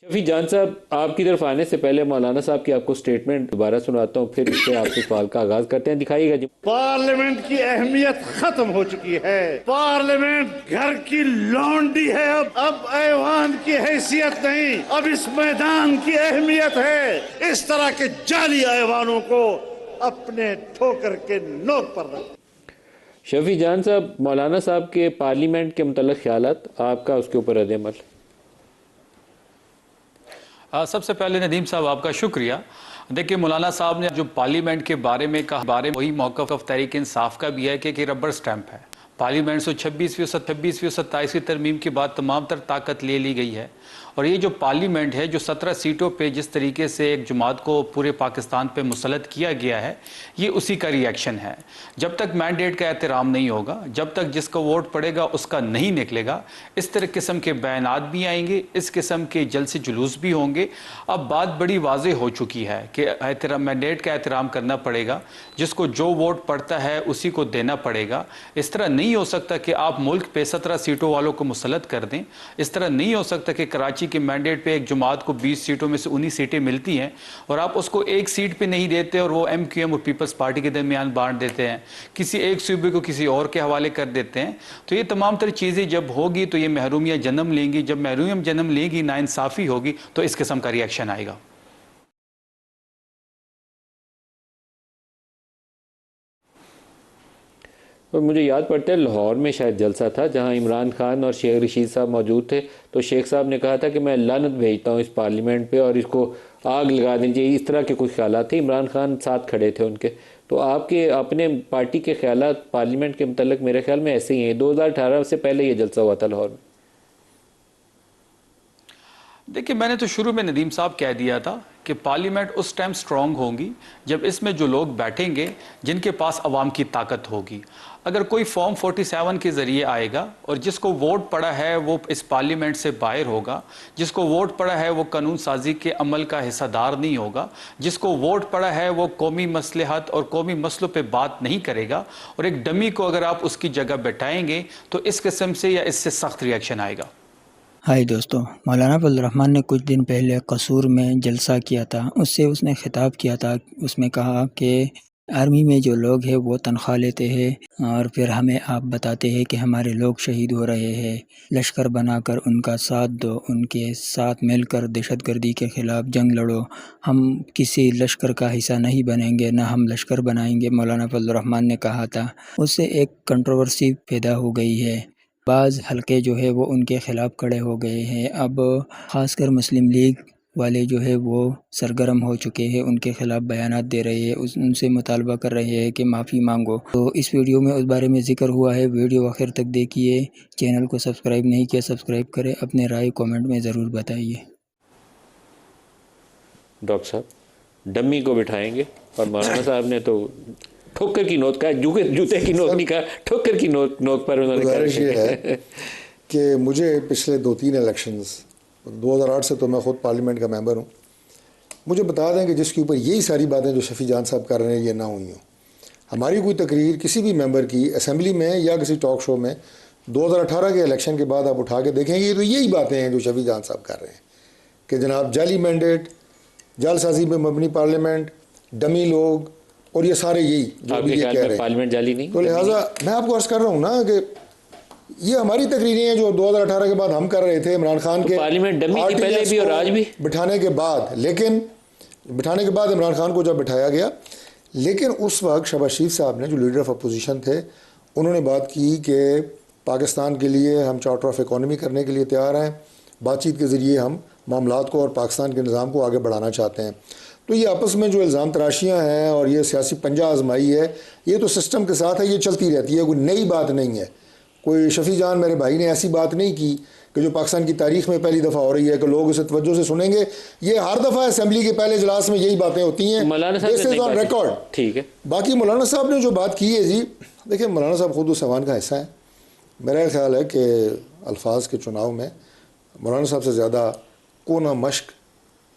شفیع جان صاحب، آپ کی طرف آنے سے پہلے مولانا صاحب کی آپ کو سٹیٹمنٹ دوبارہ سناتا ہوں، پھر اس سے آپ سے سوال کا آغاز کرتے ہیں. دکھائیے گا جی. پارلیمنٹ کی اہمیت ختم ہو چکی ہے. پارلیمنٹ گھر کی لونڈی ہے. اب ایوان کی حیثیت نہیں، اب اس میدان کی اہمیت ہے. اس طرح کے جعلی ایوانوں کو اپنے ٹھوکر کے نوک پر رکھ. شفیع جان صاحب، مولانا صاحب کے پارلیمنٹ کے متعلق خیالات، آپ کا اس کے اوپر رد عمل. سب سے پہلے ندیم صاحب آپ کا شکریہ. دیکھیں، مولانا صاحب نے جو پارلیمنٹ کے بارے میں کہا، وہی موقف تحریک انصاف کا بھی ہے کہ ربر سٹیمپ ہے. پارلیمنٹ سے 26ویں 27ویں ترمیم کے بعد تمام تر طاقت لے لی گئی ہے. اور یہ جو پارلیمنٹ ہے، جو 17 سیٹوں پہ جس طریقے سے ایک جماعت کو پورے پاکستان پہ مسلط کیا گیا ہے، یہ اسی کا ری ایکشن ہے. جب تک مینڈیٹ کا احترام نہیں ہوگا، جب تک جس کو ووٹ پڑے گا اس کا نہیں نکلے گا، اس طرح قسم کے بیانات بھی آئیں گے، اس قسم کے جلسے جلوس بھی ہوں گے. اب بات بڑی واضح ہو چکی ہے کہ مینڈیٹ کا احترام کرنا پڑے گا. جس کو جو ووٹ پڑتا ہے اسی کو دینا پڑے گا. اس طرح نہیں ہو سکتا کہ آپ ملک پہ 17 سیٹوں والوں کو مسلط کر دیں. اس طرح نہیں ہو سکتا کہ کراچی کے مینڈیٹ پہ ایک جماعت کو 20 سیٹوں میں سے 19 سیٹیں ملتی ہیں اور آپ اس کو ایک سیٹ پہ نہیں دیتے اور وہ MQM اور پیپلز پارٹی کے درمیان بانٹ دیتے ہیں، کسی ایک صوبے کو کسی اور کے حوالے کر دیتے ہیں. تو یہ تمام تر چیزیں جب ہوگی تو یہ محرومیاں جنم لیں گی. جب محرومیاں جنم لیں گی، ناانصافی ہوگی، تو اس قسم کا ری ایکشن آئے گا. اور مجھے یاد پڑتا ہے لاہور میں شاید جلسہ تھا جہاں عمران خان اور شیخ رشید صاحب موجود تھے، تو شیخ صاحب نے کہا تھا کہ میں لعنت بھیجتا ہوں اس پارلیمنٹ پہ اور اس کو آگ لگا دیجیے. اس طرح کے کچھ خیالات تھے. عمران خان ساتھ کھڑے تھے ان کے. تو آپ کے اپنے پارٹی کے خیالات پارلیمنٹ کے متعلق میرے خیال میں ایسے ہی ہیں. 2018 سے پہلے یہ جلسہ ہوا تھا لاہور میں. دیکھیں، میں نے تو شروع میں ندیم صاحب کہہ دیا تھا کہ پارلیمنٹ اس ٹائم سٹرونگ ہوگی جب اس میں جو لوگ بیٹھیں گے جن کے پاس عوام کی طاقت ہوگی. اگر کوئی فارم 47 کے ذریعے آئے گا اور جس کو ووٹ پڑا ہے وہ اس پارلیمنٹ سے باہر ہوگا، جس کو ووٹ پڑا ہے وہ قانون سازی کے عمل کا حصہ دار نہیں ہوگا، جس کو ووٹ پڑا ہے وہ قومی مصلحت اور قومی مسئلوں پہ بات نہیں کرے گا، اور ایک ڈمی کو اگر آپ اس کی جگہ بٹھائیں گے تو اس قسم سے یا اس سے سخت ری ایکشن آئے گا. ہائی دوستو، مولانا فضل الرحمان نے کچھ دن پہلے قصور میں جلسہ کیا تھا. اس نے خطاب کیا تھا. اس میں کہا کہ آرمی میں جو لوگ ہیں وہ تنخواہ لیتے ہیں اور پھر ہمیں آپ بتاتے ہیں کہ ہمارے لوگ شہید ہو رہے ہیں. لشکر بنا کر ان کا ساتھ دو، ان کے ساتھ مل کر دہشت گردی کے خلاف جنگ لڑو. ہم کسی لشکر کا حصہ نہیں بنیں گے، نہ ہم لشکر بنائیں گے، مولانا فضل الرحمان نے کہا تھا. اس سے ایک کنٹروورسی پیدا ہو گئی ہے. بعض حلقے جو ہے وہ ان کے خلاف کھڑے ہو گئے ہیں. اب خاص کر مسلم لیگ والے جو ہے وہ سرگرم ہو چکے ہیں، ان کے خلاف بیانات دے رہے ہیں، ان سے مطالبہ کر رہے ہیں کہ معافی مانگو. تو اس ویڈیو میں اس بارے میں ذکر ہوا ہے. ویڈیو آخر تک دیکھیے. چینل کو سبسکرائب نہیں کیا، سبسکرائب کریں. اپنے رائے کومنٹ میں ضرور بتائیے. ڈاکٹر صاحب ڈمی کو بٹھائیں گے، اور مولانا صاحب نے تو ٹھوکر کی نوک کا، جوتے کی نوک نہیں کہا، ٹھوکر کی نوک پر انہوں نے گزارش یہ کہا ہے کہ مجھے پچھلے 2-3 الیکشنز 2008 سے تو میں خود پارلیمنٹ کا ممبر ہوں، مجھے بتا دیں کہ جس کے اوپر یہی ساری باتیں جو شفیع جان صاحب کر رہے ہیں یہ نہ ہوئی ہوں. ہماری کوئی تقریر کسی بھی ممبر کی اسمبلی میں یا کسی ٹاک شو میں 2018 کے الیکشن کے بعد آپ اٹھا کے دیکھیں گے تو یہی باتیں ہیں جو شفیع جان صاحب کر رہے ہیں کہ جناب جعلی مینڈیٹ، جعل سازی پہ مبنی پارلیمنٹ، ڈمی لوگ، اور یہ سارے یہی جو بھی یہ کہہ رہے ہیں. پارلیمنٹ جعلی نہیں. تو لہٰذا میں آپ کو عرض کر رہا ہوں نا کہ یہ ہماری تقریریں ہیں جو 2018 کے بعد ہم کر رہے تھے عمران خان کے پارلیمنٹ ڈمی تھی پہلے بھی اور آج بھی بٹھانے کے بعد. لیکن بٹھانے کے بعد عمران خان کو جب بٹھایا گیا، لیکن اس وقت شہباز شریف صاحب نے جو لیڈر آف اپوزیشن تھے انہوں نے بات کی کہ پاکستان کے لیے ہم چارٹر آف اکانومی کرنے کے لیے تیار ہیں، بات چیت کے ذریعے ہم معاملات کو اور پاکستان کے نظام کو آگے بڑھانا چاہتے ہیں. تو یہ آپس میں جو الزام تراشیاں ہیں اور یہ سیاسی پنجہ آزمائی ہے، یہ تو سسٹم کے ساتھ ہے، یہ چلتی رہتی ہے، کوئی نئی بات نہیں ہے. کوئی شفیع جان میرے بھائی نے ایسی بات نہیں کی کہ جو پاکستان کی تاریخ میں پہلی دفعہ ہو رہی ہے کہ لوگ اسے توجہ سے سنیں گے. یہ ہر دفعہ اسمبلی کے پہلے اجلاس میں یہی باتیں ہوتی ہیں، دس از آن ریکارڈ. ٹھیک ہے. باقی مولانا صاحب نے جو بات کی ہے جی، دیکھیں مولانا صاحب خود اس ایوان کا حصہ ہے. میرا خیال ہے کہ الفاظ کے چناؤ میں مولانا صاحب سے زیادہ کونا مشق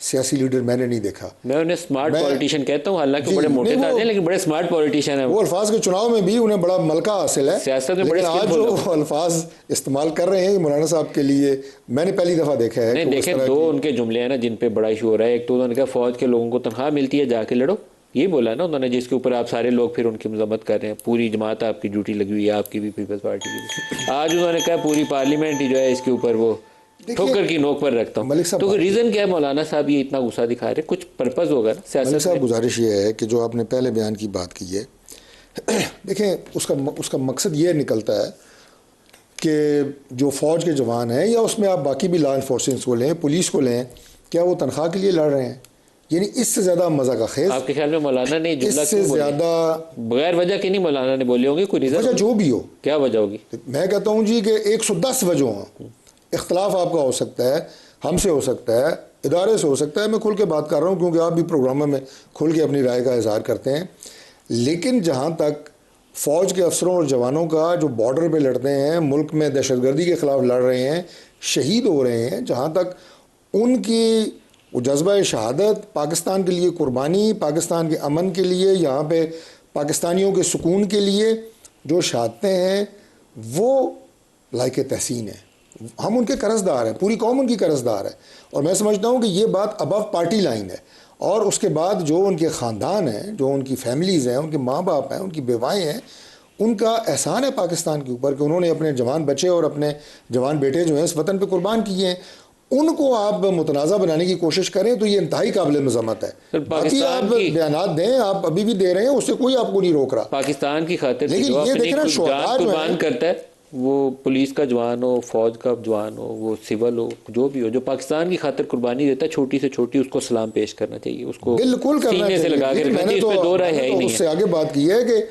سیاسی لیڈر میں نے نہیں دیکھا. میں انہیں اسمارٹ پولیٹیشین کہتا ہوں، حالانکہ جی، بڑے موٹے نہیں، تازے ہیں لیکن بڑے اسمارٹ پولیٹیشین ہیں. وہ الفاظ کے چناؤ میں بھی انہیں بڑا ملکہ حاصل ہے، سیاست میں بڑے لیکن آج جو وہ الفاظ استعمال کر رہے ہیں مولانا صاحب کے لیے میں نے پہلی دفعہ دیکھا ہے. نہیں دیکھیں، دو ان کے جملے ہیں نا جن پہ بڑا ایشو ہو رہا ہے. ایک تو انہوں نے کہا فوج کے لوگوں کو تنخواہ ملتی ہے، جا کے لڑو، یہ بولا نا انہوں نے، جس کے اوپر آپ سارے لوگ پھر ان کی مذمت کر رہے ہیں. پوری جماعت آپ کی ڈیوٹی لگی ہوئی ہے، آپ کی بھی، پیپلز پارٹی کی بھی. آج انہوں نے کہا پوری پارلیمنٹ ہی جو ہے اس کے اوپر وہ ٹھوکر کی نوک پر رکھتا ہوں. تو ریزن کیا ہے مولانا صاحب یہ اتنا غصہ دکھا رہے ہیں؟ کچھ پرپز ہوگا نا سیاست. ملک صاحب گزارش یہ ہے کہ جو آپ نے پہلے بیان کی بات کی ہے، دیکھیں اس کا مقصد یہ نکلتا ہے کہ جو فوج کے جوان ہیں یا اس میں آپ باقی بھی لا انفورسنس کو لیں، پولیس کو لیں، کیا وہ تنخواہ کے لیے لڑ رہے ہیں؟ یعنی اس سے زیادہ مزہ کا خیز آپ کے خیال میں مولانا نے جملہ اس سے زیادہ بغیر وجہ کی نہیں مولانا نے بولی ہوں گی؟ کوئی ریزن؟ وجہ جو بھی ہو، کیا وجہ ہوگی؟ میں کہتا ہوں جی کہ 110 وجہ ہوں. اختلاف آپ کا ہو سکتا ہے، ہم سے ہو سکتا ہے، ادارے سے ہو سکتا ہے. میں کھل کے بات کر رہا ہوں کیونکہ آپ بھی پروگراموں میں کھل کے اپنی رائے کا اظہار کرتے ہیں. لیکن جہاں تک فوج کے افسروں اور جوانوں کا جو بارڈر پہ لڑتے ہیں، ملک میں دہشت گردی کے خلاف لڑ رہے ہیں، شہید ہو رہے ہیں، جہاں تک ان کی وہ جذبہ شہادت، پاکستان کے لیے قربانی، پاکستان کے امن کے لیے، یہاں پہ پاکستانیوں کے سکون کے لیے جو شہادتیں ہیں، وہ لائق تحسین ہیں. ہم ان کے قرض دار ہیں، پوری قوم ان کی قرض دار ہے. اور میں سمجھتا ہوں کہ یہ بات ابو پارٹی لائن ہے. اور اس کے بعد جو ان کے خاندان ہیں، جو ان کی فیملیز ہیں، ان کے ماں باپ ہیں، ان کی بیوائیں ہیں، ان کا احسان ہے پاکستان کے اوپر کہ انہوں نے اپنے جوان بچے اور اپنے جوان بیٹے جو ہیں اس وطن پہ قربان کیے ہیں. ان کو آپ متنازع بنانے کی کوشش کریں تو یہ انتہائی قابل مذمت ہے. باقی آپ بیانات دیں، آپ ابھی بھی دے رہے ہیں، اس سے کوئی آپ کو نہیں روک رہا. پاکستان کی خاطر لیکن یہ دیکھیں نا، شہداء جو قربان کرتا ہے، وہ پولیس کا جوان ہو، فوج کا جوان ہو، وہ سول ہو، جو بھی ہو، جو پاکستان کی خاطر قربانی دیتا ہے، چھوٹی سے چھوٹی، اس کو سلام پیش کرنا چاہیے، اس کو بالکل کرنا سینے سے لگا کے رکھنا چاہیے. اس پہ دو رائے ہے ہی نہیں. اس سے آگے بات کی ہے کہ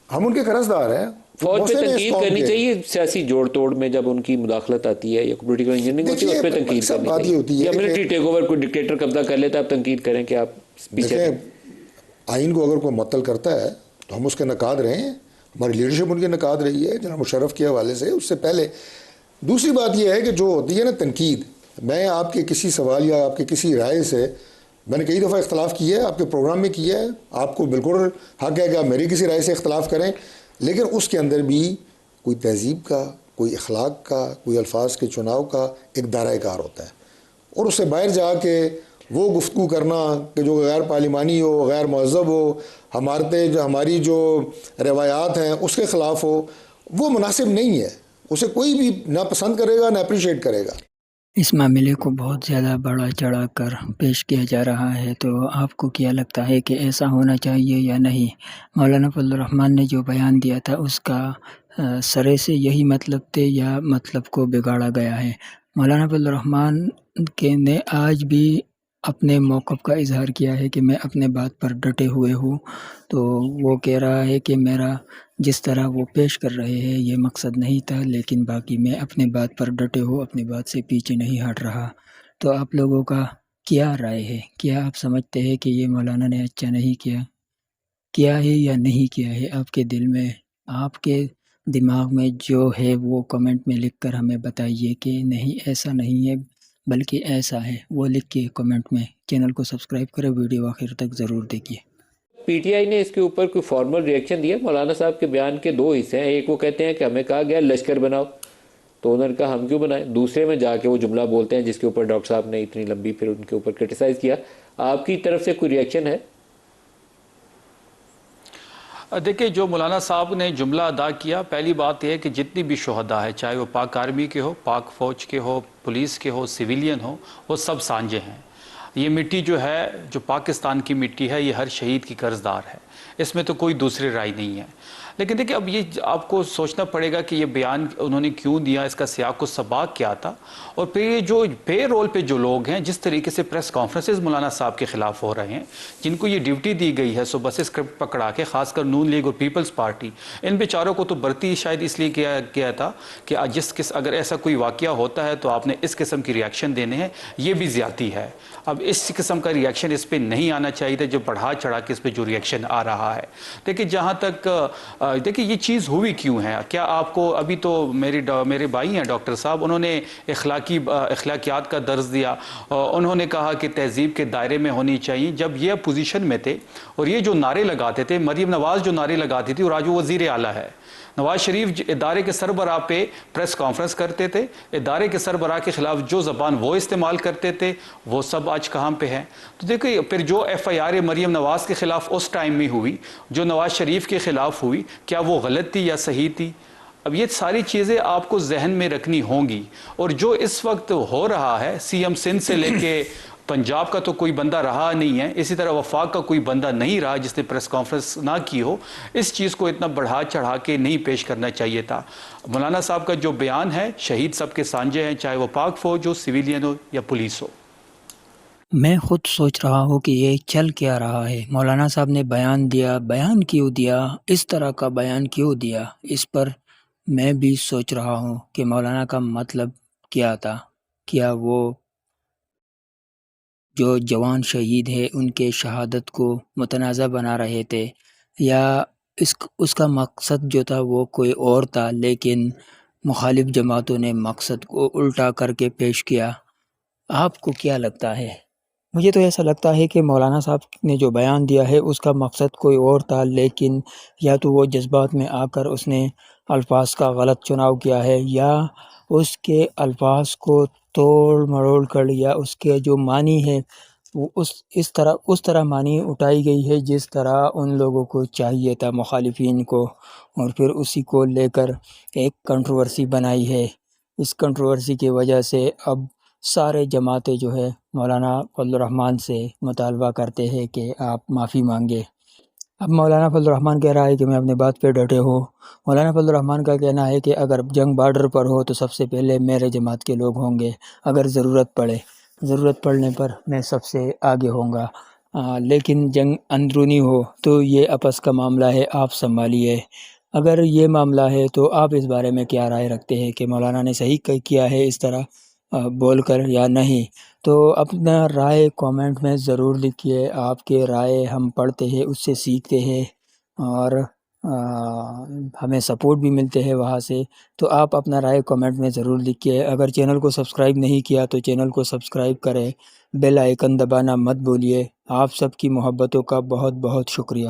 ہم ان کے قرض دار ہیں. فوج پہ تنقید کرنی چاہیے سیاسی جوڑ توڑ میں جب ان کی مداخلت آتی ہے یا پولیٹیکل انجینئرنگ ہوتی ہے، اس پہ تنقید کرنی چاہیے. یا ملٹری ٹیک اوور کوئی ڈکٹیٹر قبضہ کر لیتا ہے، آپ تنقید کریں کہ آپ پیچھے. آئین کو اگر کوئی معطل کرتا ہے تو ہم اس کے نقاد رہے ہیں، ہماری لیڈرشپ ان کے نقاد رہی ہے جناب مشرف کے حوالے سے. اس سے پہلے دوسری بات یہ ہے کہ جو ہوتی ہے نا تنقید، میں آپ کے کسی سوال یا آپ کے کسی رائے سے میں نے کئی دفعہ اختلاف کیا ہے، آپ کے پروگرام میں کیا ہے، آپ کو بالکل حق ہے کہ آپ میری کسی رائے سے اختلاف کریں، لیکن اس کے اندر بھی کوئی تہذیب کا، کوئی اخلاق کا، کوئی الفاظ کے چناؤ کا ایک دائرہ کار ہوتا ہے. اور اس سے باہر جا کے وہ گفتگو کرنا کہ جو غیر پارلیمانی ہو، غیر مہذب ہو، ہماری جو روایات ہیں اس کے خلاف ہو، وہ مناسب نہیں ہے. اسے کوئی بھی نہ پسند کرے گا، نہ اپریشیٹ کرے گا. اس معاملے کو بہت زیادہ بڑا چڑھا کر پیش کیا جا رہا ہے، تو آپ کو کیا لگتا ہے کہ ایسا ہونا چاہیے یا نہیں؟ مولانا فضل الرحمن نے جو بیان دیا تھا اس کا سرے سے یہی مطلب تھے یا مطلب کو بگاڑا گیا ہے؟ مولانا فضل الرحمن نے آج بھی اپنے موقف کا اظہار کیا ہے کہ میں اپنے بات پر ڈٹے ہوئے ہوں. تو وہ کہہ رہا ہے کہ میرا جس طرح وہ پیش کر رہے ہیں یہ مقصد نہیں تھا، لیکن باقی میں اپنے بات پر ڈٹے ہوں، اپنی بات سے پیچھے نہیں ہٹ رہا. تو آپ لوگوں کا کیا رائے ہے؟ کیا آپ سمجھتے ہیں کہ یہ مولانا نے اچھا نہیں کیا ہے یا نہیں کیا ہے؟ آپ کے دل میں، آپ کے دماغ میں جو ہے وہ کمنٹ میں لکھ کر ہمیں بتائیے کہ نہیں ایسا نہیں ہے بلکہ ایسا ہے. وہ لکھ کے کمنٹ میں. چینل کو سبسکرائب کریں، ویڈیو آخر تک ضرور دیکھیے. پی ٹی آئی نے اس کے اوپر کوئی فارمل ریئیکشن دیا؟ مولانا صاحب کے بیان کے دو حصے ہیں. ایک وہ کہتے ہیں کہ ہمیں کہا گیا لشکر بناؤ، تو انہوں نے کہا ہم کیوں بنائیں. دوسرے میں جا کے وہ جملہ بولتے ہیں جس کے اوپر ڈاکٹر صاحب نے اتنی لمبی پھر ان کے اوپر کرٹیسائز کیا. آپ کی طرف سے کوئی ریئیکشن ہے؟ دیکھیں، جو مولانا صاحب نے جملہ ادا کیا، پہلی بات یہ ہے کہ جتنی بھی شہداء ہے، چاہے وہ پاک آرمی کے ہو، پاک فوج کے ہو، پولیس کے ہو، سویلین ہو، وہ سب سانجے ہیں. یہ مٹی جو ہے، جو پاکستان کی مٹی ہے، یہ ہر شہید کی قرض دار ہے. اس میں تو کوئی دوسری رائے نہیں ہے. لیکن دیکھیں، اب یہ آپ کو سوچنا پڑے گا کہ یہ بیان انہوں نے کیوں دیا، اس کا سیاق و سباق کیا تھا. اور پھر یہ جو پے رول پہ جو لوگ ہیں، جس طریقے سے پریس کانفرنسز مولانا صاحب کے خلاف ہو رہے ہیں، جن کو یہ ڈیوٹی دی گئی ہے صبح سے اسکرپٹ پکڑا کے، خاص کر نون لیگ اور پیپلز پارٹی، ان بیچاروں کو تو برتی شاید اس لیے کیا گیا تھا کہ اگر ایسا کوئی واقعہ ہوتا ہے تو آپ نے اس قسم کی ریاکشن دینے ہیں. یہ بھی زیادتی ہے. اب اس قسم کا ریاکشن اس پہ نہیں آنا چاہیے تھا، جو بڑھا چڑھا کے اس پہ جو ریاکشن آ رہا ہے. دیکھیں، جہاں تک دیکھیں یہ چیز ہوئی کیوں ہے؟ کیا آپ کو ابھی تو میرے بھائی ہیں ڈاکٹر صاحب، انہوں نے اخلاقیات کا درس دیا، انہوں نے کہا کہ تہذیب کے دائرے میں ہونی چاہیے. جب یہ اپوزیشن میں تھے اور یہ جو نعرے لگاتے تھے، مریم نواز جو نعرے لگاتی تھی، اور آج وہ وزیر اعلیٰ ہے. نواز شریف ادارے کے سربراہ پہ پریس کانفرنس کرتے تھے، ادارے کے سربراہ کے خلاف جو زبان وہ استعمال کرتے تھے وہ سب آج کہاں پہ ہیں؟ تو دیکھیں پھر جو F I R Maryam Nawaz کے خلاف اس ٹائم میں ہوئی، جو نواز شریف کے خلاف ہوئی، کیا وہ غلط تھی یا صحیح تھی؟ اب یہ ساری چیزیں آپ کو ذہن میں رکھنی ہوں گی. اور جو اس وقت ہو رہا ہے، سی ایم سندھ سے لے کے پنجاب کا تو کوئی بندہ رہا نہیں ہے، اسی طرح وفاق کا کوئی بندہ نہیں رہا جس نے پریس کانفرنس نہ کی ہو. اس چیز کو اتنا بڑھا چڑھا کے نہیں پیش کرنا چاہیے تھا. مولانا صاحب کا جو بیان ہے، شہید سب کے سانجے ہیں، چاہے وہ پاک فوج ہو، سویلین ہو یا پولیس ہو. میں خود سوچ رہا ہوں کہ یہ چل کیا رہا ہے. مولانا صاحب نے بیان دیا، بیان کیوں دیا، اس طرح کا بیان کیوں دیا، اس پر میں بھی سوچ رہا ہوں کہ مولانا کا مطلب کیا تھا. کیا وہ جو جوان شہید ہے ان کے شہادت کو متنازع بنا رہے تھے، یا اس کا مقصد جو تھا وہ کوئی اور تھا، لیکن مخالف جماعتوں نے مقصد کو الٹا کر کے پیش کیا؟ آپ کو کیا لگتا ہے؟ مجھے تو ایسا لگتا ہے کہ مولانا صاحب نے جو بیان دیا ہے اس کا مقصد کوئی اور تھا، لیکن یا تو وہ جذبات میں آ کر اس نے الفاظ کا غلط چناؤ کیا ہے، یا اس کے الفاظ کو توڑ مروڑ کر، یا اس کے جو معنی ہے وہ اس طرح معنی اٹھائی گئی ہے جس طرح ان لوگوں کو چاہیے تھا، مخالفین کو، اور پھر اسی کو لے کر ایک کنٹروورسی بنائی ہے. اس کنٹروورسی کی وجہ سے اب سارے جماعتیں جو ہے مولانا فضل الرحمن سے مطالبہ کرتے ہیں کہ آپ معافی مانگے. اب مولانا فضل الرحمن کہہ رہا ہے کہ میں اپنے بات پہ ڈٹے ہوں. مولانا فضل الرحمن کا کہنا ہے کہ اگر جنگ بارڈر پر ہو تو سب سے پہلے میرے جماعت کے لوگ ہوں گے، اگر ضرورت پڑنے پر میں سب سے آگے ہوں گا، لیکن جنگ اندرونی ہو تو یہ آپس کا معاملہ ہے، آپ سنبھالیے. اگر یہ معاملہ ہے تو آپ اس بارے میں کیا رائے رکھتے ہیں کہ مولانا نے صحیح کیا ہے اس طرح بول کر یا نہیں؟ تو اپنا رائے کومنٹ میں ضرور لکھیے. آپ کے رائے ہم پڑھتے ہیں، اس سے سیکھتے ہیں، اور ہمیں سپورٹ بھی ملتے ہیں وہاں سے. تو آپ اپنا رائے کومنٹ میں ضرور لکھیے. اگر چینل کو سبسکرائب نہیں کیا تو چینل کو سبسکرائب کریں، بیل آئیکن دبانا مت بھولیے. آپ سب کی محبتوں کا بہت بہت شکریہ.